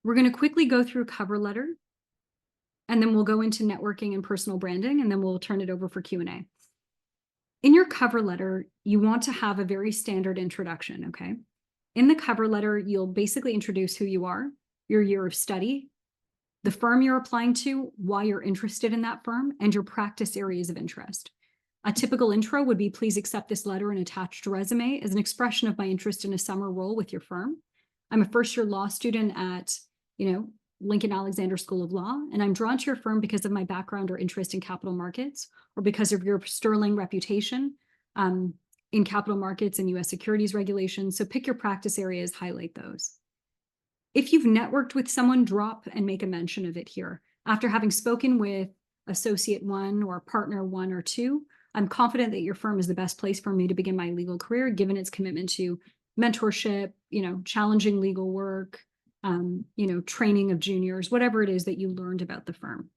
We're going to quickly go through cover letter, and then we'll go into networking and personal branding, and then we'll turn it over for Q&A. In your cover letter, you want to have a very standard introduction, okay? In the cover letter, you'll basically introduce who you are, your year of study, the firm you're applying to, why you're interested in that firm, and your practice areas of interest. A typical intro would be, please accept this letter and attached resume as an expression of my interest in a summer role with your firm. I'm a first-year law student at, Lincoln Alexander School of Law, and I'm drawn to your firm because of my background or interest in capital markets, or because of your sterling reputation in capital markets and US securities regulations. So pick your practice areas, highlight those. If you've networked with someone, drop and make a mention of it here. After having spoken with associate 1 or partner 1 or 2, I'm confident that your firm is the best place for me to begin my legal career, given its commitment to mentorship, challenging legal work, training of juniors, whatever it is that you learned about the firm.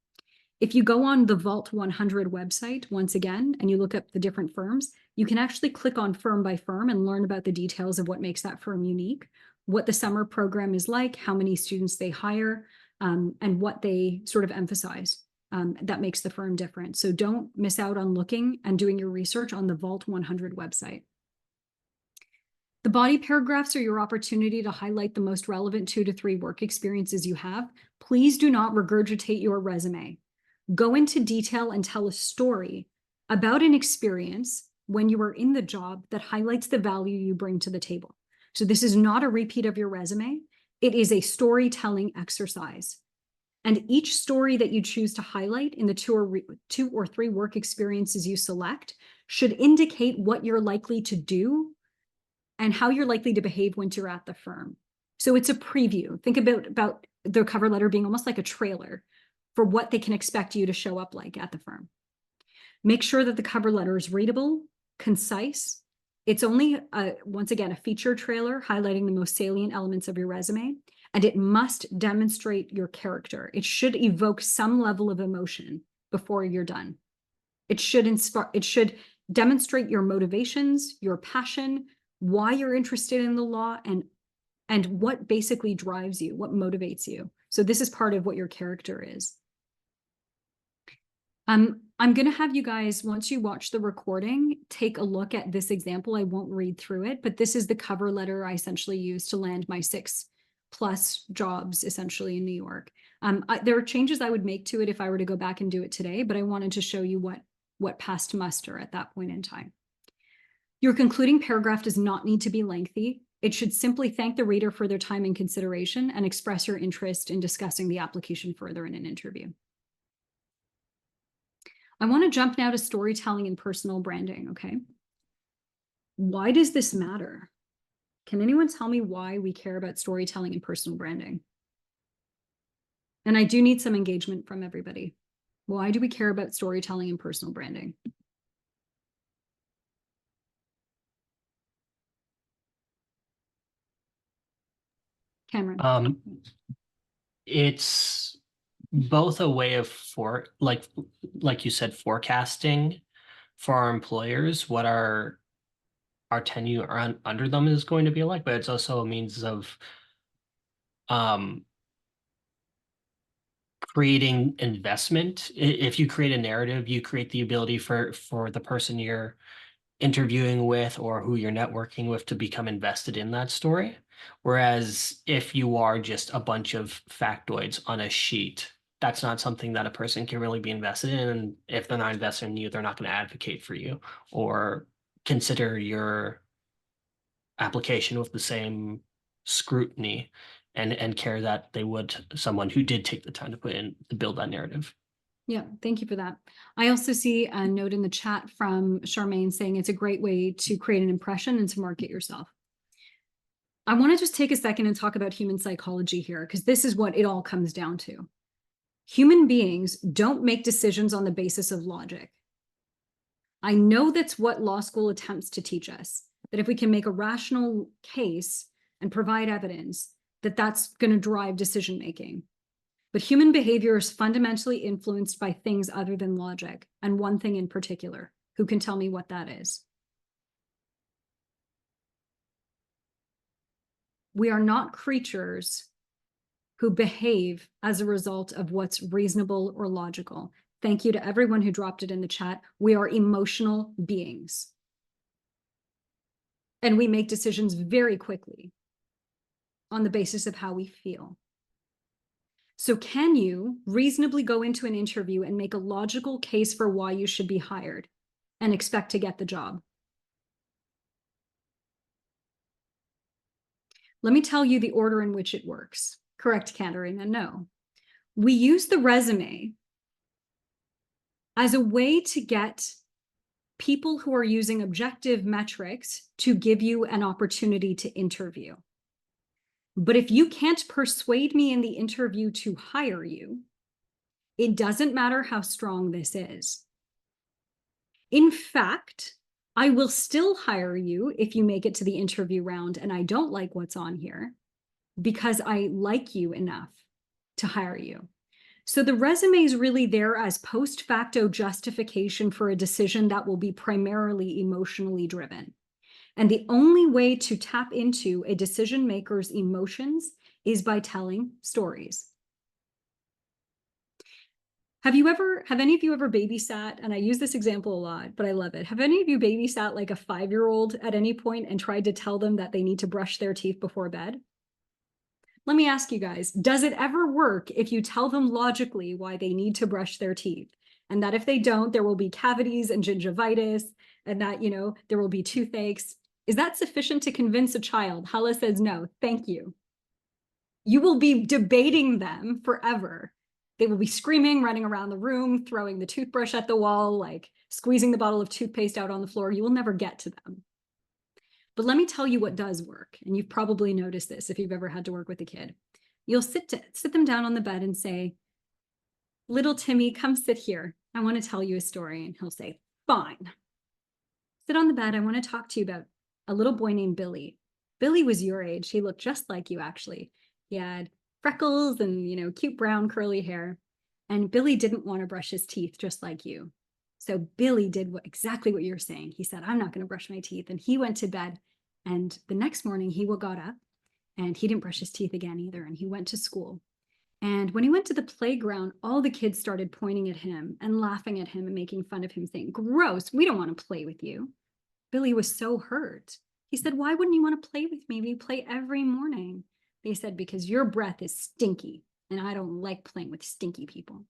If you go on the Vault 100 website, once again, and you look up the different firms, you can actually click on firm by firm and learn about the details of what makes that firm unique, what the summer program is like, how many students they hire, and what they sort of emphasize that makes the firm different. So don't miss out on looking and doing your research on the Vault 100 website. The body paragraphs are your opportunity to highlight the most relevant 2 to 3 work experiences you have. Please do not regurgitate your resume. Go into detail and tell a story about an experience when you were in the job that highlights the value you bring to the table. So this is not a repeat of your resume. It is a storytelling exercise. And each story that you choose to highlight in the 2 or 3 work experiences you select should indicate what you're likely to do and how you're likely to behave once you're at the firm. So it's a preview. Think about the cover letter being almost like a trailer for what they can expect you to show up like at the firm. Make sure that the cover letter is readable, concise. It's only, once again, a feature trailer highlighting the most salient elements of your resume, and it must demonstrate your character. It should evoke some level of emotion before you're done. It should inspire, it should demonstrate your motivations, your passion, why you're interested in the law, and what basically drives you, what motivates you. So this is part of what your character is. I'm going to have you guys, once you watch the recording, take a look at this example. I won't read through it, but this is the cover letter I essentially used to land my 6+ jobs essentially in New York. There are changes I would make to it if I were to go back and do it today, but I wanted to show you what passed muster at that point in time. Your concluding paragraph does not need to be lengthy. It should simply thank the reader for their time and consideration and express your interest in discussing the application further in an interview. I want to jump now to storytelling and personal branding, okay? Why does this matter? Can anyone tell me why we care about storytelling and personal branding? And I do need some engagement from everybody. Why do we care about storytelling and personal branding? Cameron. It's both a way of like you said, forecasting for our employers what our tenure under them is going to be like, but it's also a means of creating investment. If you create a narrative, you create the ability for the person you're interviewing with or who you're networking with to become invested in that story. Whereas if you are just a bunch of factoids on a sheet, that's not something that a person can really be invested in. And if they're not invested in you, they're not going to advocate for you or consider your application with the same scrutiny and care that they would someone who did take the time to build that narrative. Yeah, thank you for that. I also see a note in the chat from Charmaine saying it's a great way to create an impression and to market yourself. I want to just take a second and talk about human psychology here, because this is what it all comes down to. Human beings don't make decisions on the basis of logic. I know that's what law school attempts to teach us, that if we can make a rational case and provide evidence, that that's going to drive decision-making. But human behavior is fundamentally influenced by things other than logic, and one thing in particular. Who can tell me what that is? We are not creatures who behave as a result of what's reasonable or logical. Thank you to everyone who dropped it in the chat. We are emotional beings. And we make decisions very quickly on the basis of how we feel. So can you reasonably go into an interview and make a logical case for why you should be hired and expect to get the job? Let me tell you the order in which it works. Correct, Katerina? No. We use the resume as a way to get people who are using objective metrics to give you an opportunity to interview. But if you can't persuade me in the interview to hire you, it doesn't matter how strong this is. In fact, I will still hire you if you make it to the interview round and I don't like what's on here, because I like you enough to hire you. So the resume is really there as post facto justification for a decision that will be primarily emotionally driven. And the only way to tap into a decision maker's emotions is by telling stories. Have any of you ever babysat? And I use this example a lot, but I love it. Have any of you babysat like a 5-year-old at any point and tried to tell them that they need to brush their teeth before bed? Let me ask you guys, does it ever work if you tell them logically why they need to brush their teeth? And that if they don't, there will be cavities and gingivitis, and that, there will be toothaches. Is that sufficient to convince a child? Hala says no, thank you. You will be debating them forever. They will be screaming, running around the room, throwing the toothbrush at the wall, like squeezing the bottle of toothpaste out on the floor. You will never get to them. But let me tell you what does work. And you've probably noticed this if you've ever had to work with a kid. You'll sit them down on the bed and say, little Timmy, come sit here. I want to tell you a story. And he'll say, fine. Sit on the bed. I want to talk to you about a little boy named Billy. Billy was your age. He looked just like you, actually. He had freckles and, cute brown curly hair. And Billy didn't want to brush his teeth just like you. So Billy did exactly what you're saying. He said, I'm not going to brush my teeth. And he went to bed. And the next morning he got up and he didn't brush his teeth again either. And he went to school. And when he went to the playground, all the kids started pointing at him and laughing at him and making fun of him, saying, gross, we don't want to play with you. Billy was so hurt. He said, why wouldn't you want to play with me? We play every morning. They said, because your breath is stinky and I don't like playing with stinky people.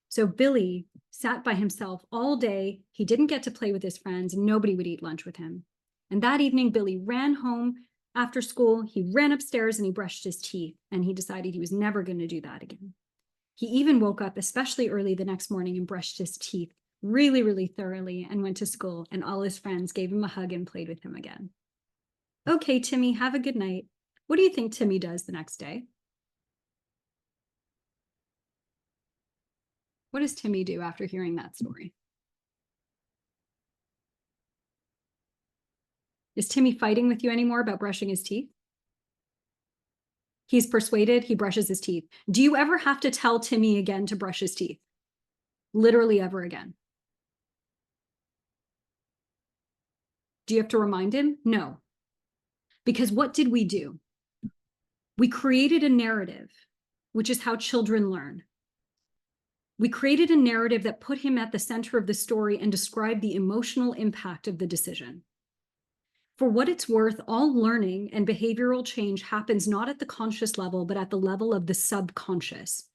So Billy sat by himself all day. He didn't get to play with his friends. Nobody would eat lunch with him. And that evening, Billy ran home after school. He ran upstairs and he brushed his teeth. And he decided he was never going to do that again. He even woke up especially early the next morning and brushed his teeth really, really thoroughly and went to school. And all his friends gave him a hug and played with him again. Okay, Timmy, have a good night. What do you think Timmy does the next day? What does Timmy do after hearing that story? Is Timmy fighting with you anymore about brushing his teeth? He's persuaded, he brushes his teeth. Do you ever have to tell Timmy again to brush his teeth? Literally ever again? Do you have to remind him? No. Because what did we do? We created a narrative, which is how children learn. We created a narrative that put him at the center of the story and described the emotional impact of the decision. For what it's worth, all learning and behavioral change happens not at the conscious level, but at the level of the subconscious.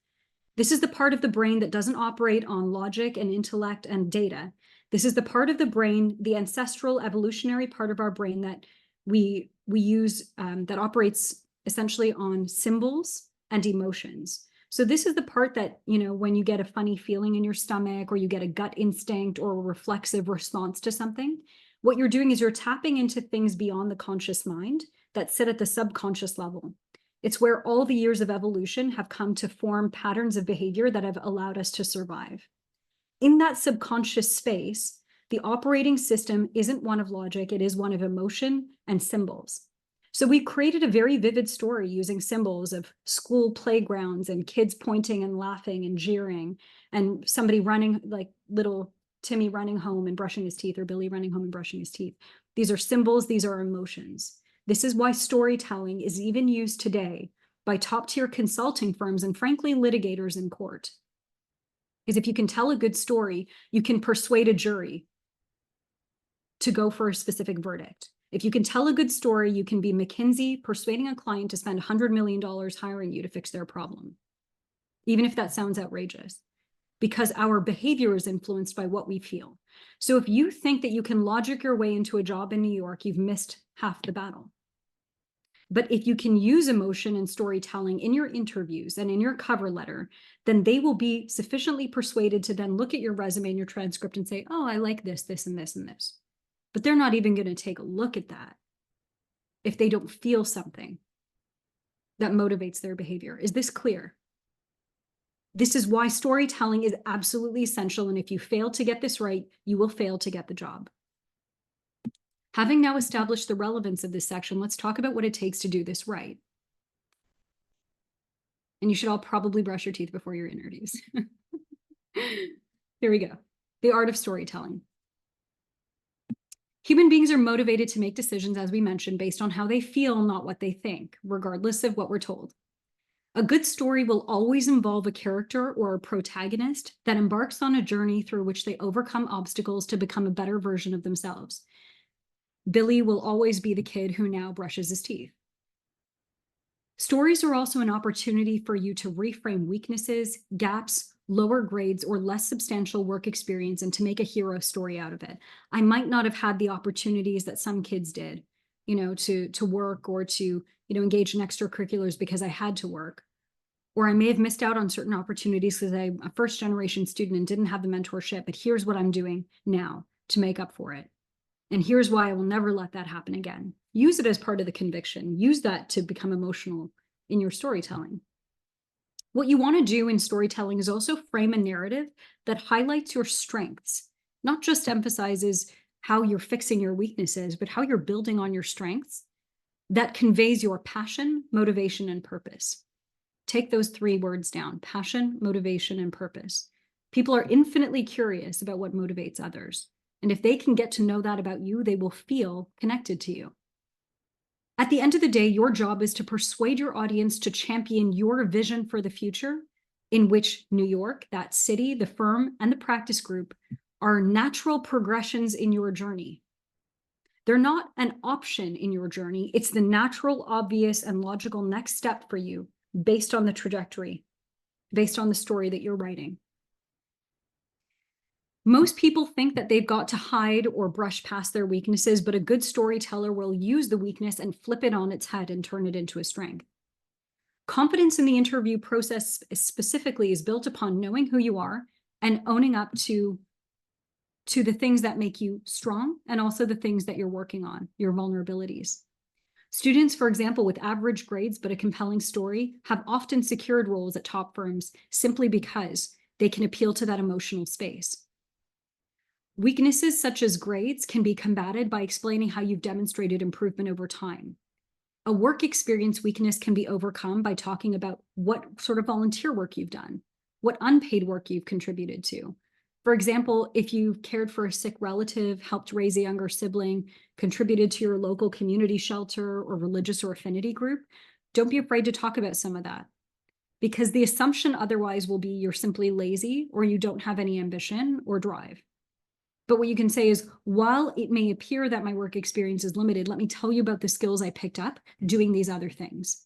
This is the part of the brain that doesn't operate on logic and intellect and data. This is the part of the brain, the ancestral evolutionary part of our brain that we use, that operates essentially on symbols and emotions. So this is the part that, when you get a funny feeling in your stomach or you get a gut instinct or a reflexive response to something, what you're doing is you're tapping into things beyond the conscious mind that sit at the subconscious level. It's where all the years of evolution have come to form patterns of behavior that have allowed us to survive. In that subconscious space, the operating system isn't one of logic, it is one of emotion and symbols. So we created a very vivid story using symbols of school playgrounds and kids pointing and laughing and jeering and somebody running, like little Timmy running home and brushing his teeth, or Billy running home and brushing his teeth. These are symbols, these are emotions. This is why storytelling is even used today by top-tier consulting firms and frankly, litigators in court. Because if you can tell a good story, you can persuade a jury to go for a specific verdict. If you can tell a good story, you can be McKinsey persuading a client to spend $100 million hiring you to fix their problem, even if that sounds outrageous, because our behavior is influenced by what we feel. So if you think that you can logic your way into a job in New York, you've missed half the battle. But if you can use emotion and storytelling in your interviews and in your cover letter, then they will be sufficiently persuaded to then look at your resume and your transcript and say, oh, I like this, this, and this, and this. But they're not even going to take a look at that if they don't feel something that motivates their behavior. Is this clear? This is why storytelling is absolutely essential. And if you fail to get this right, you will fail to get the job. Having now established the relevance of this section, let's talk about what it takes to do this right. And you should all probably brush your teeth before your interviews. Here we go. The art of storytelling. Human beings are motivated to make decisions, as we mentioned, based on how they feel, not what they think, regardless of what we're told. A good story will always involve a character or a protagonist that embarks on a journey through which they overcome obstacles to become a better version of themselves. Billy will always be the kid who now brushes his teeth. Stories are also an opportunity for you to reframe weaknesses, gaps, lower grades, or less substantial work experience and to make a hero story out of it. I might not have had the opportunities that some kids did, to work or to, engage in extracurriculars because I had to work. Or I may have missed out on certain opportunities because I'm a first-generation student and didn't have the mentorship, but here's what I'm doing now to make up for it. And here's why I will never let that happen again. Use it as part of the conviction. Use that to become emotional in your storytelling. What you want to do in storytelling is also frame a narrative that highlights your strengths, not just emphasizes how you're fixing your weaknesses, but how you're building on your strengths that conveys your passion, motivation, and purpose. Take those 3 words down: passion, motivation, and purpose. People are infinitely curious about what motivates others. And if they can get to know that about you, they will feel connected to you. At the end of the day, your job is to persuade your audience to champion your vision for the future, in which New York, that city, the firm, and the practice group are natural progressions in your journey. They're not an option in your journey. It's the natural, obvious, and logical next step for you based on the trajectory, based on the story that you're writing. Most people think that they've got to hide or brush past their weaknesses, but a good storyteller will use the weakness and flip it on its head and turn it into a strength. Confidence in the interview process specifically is built upon knowing who you are and owning up to the things that make you strong and also the things that you're working on, your vulnerabilities. Students, for example, with average grades but a compelling story have often secured roles at top firms simply because they can appeal to that emotional space. Weaknesses such as grades can be combated by explaining how you've demonstrated improvement over time. A work experience weakness can be overcome by talking about what sort of volunteer work you've done, what unpaid work you've contributed to. For example, if you've cared for a sick relative, helped raise a younger sibling, contributed to your local community shelter or religious or affinity group, don't be afraid to talk about some of that. Because the assumption otherwise will be you're simply lazy or you don't have any ambition or drive. But what you can say is, while it may appear that my work experience is limited, let me tell you about the skills I picked up doing these other things.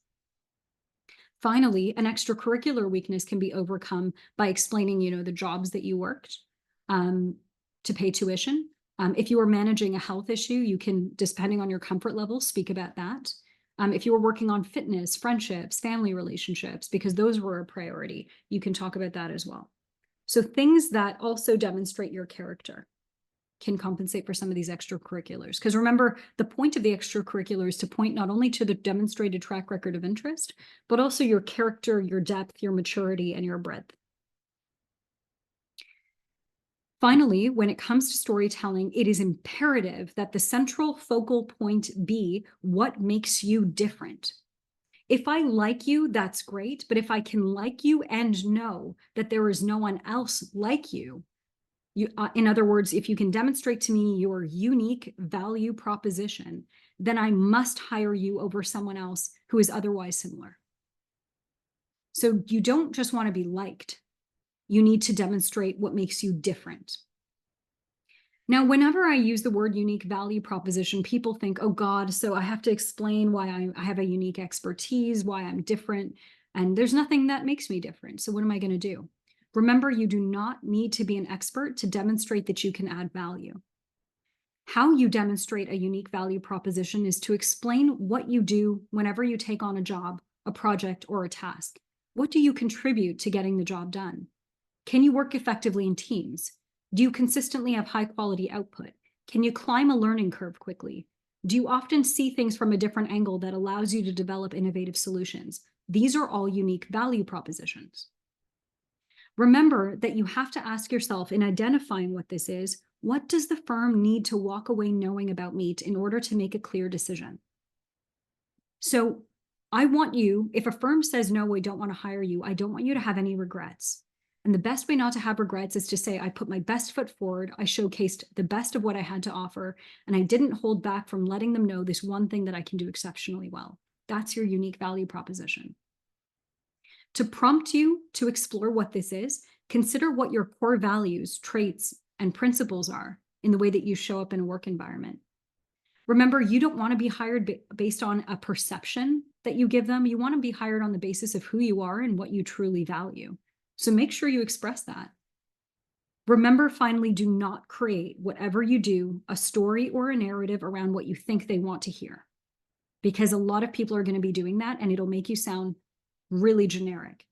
Finally, an extracurricular weakness can be overcome by explaining, the jobs that you worked to pay tuition. If you are managing a health issue, you can, depending on your comfort level, speak about that. If you were working on fitness, friendships, family relationships, because those were a priority, you can talk about that as well. So things that also demonstrate your character can compensate for some of these extracurriculars. Because remember, the point of the extracurricular is to point not only to the demonstrated track record of interest, but also your character, your depth, your maturity, and your breadth. Finally, when it comes to storytelling, it is imperative that the central focal point be what makes you different. If I like you, that's great. But if I can like you and know that there is no one else like you, in other words, if you can demonstrate to me your unique value proposition, then I must hire you over someone else who is otherwise similar. So you don't just want to be liked. You need to demonstrate what makes you different. Now, whenever I use the word unique value proposition, people think, oh God, so I have to explain why I have a unique expertise, why I'm different, and there's nothing that makes me different. So what am I going to do? Remember, you do not need to be an expert to demonstrate that you can add value. How you demonstrate a unique value proposition is to explain what you do whenever you take on a job, a project, or a task. What do you contribute to getting the job done? Can you work effectively in teams? Do you consistently have high quality output? Can you climb a learning curve quickly? Do you often see things from a different angle that allows you to develop innovative solutions? These are all unique value propositions. Remember that you have to ask yourself, in identifying what this is, what does the firm need to walk away knowing about me in order to make a clear decision? So I want you, if a firm says, no, we don't want to hire you, I don't want you to have any regrets. And the best way not to have regrets is to say, I put my best foot forward, I showcased the best of what I had to offer, and I didn't hold back from letting them know this one thing that I can do exceptionally well. That's your unique value proposition. To prompt you to explore what this is, consider what your core values, traits, and principles are in the way that you show up in a work environment. Remember, you don't want to be hired based on a perception that you give them. You want to be hired on the basis of who you are and what you truly value. So make sure you express that. Remember, finally, do not create, whatever you do, a story or a narrative around what you think they want to hear, because a lot of people are going to be doing that and it'll make you sound really generic.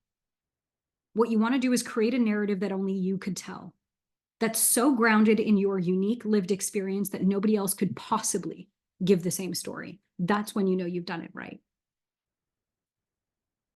What you want to do is create a narrative that only you could tell, that's so grounded in your unique lived experience that nobody else could possibly give the same story. That's when you know you've done it right.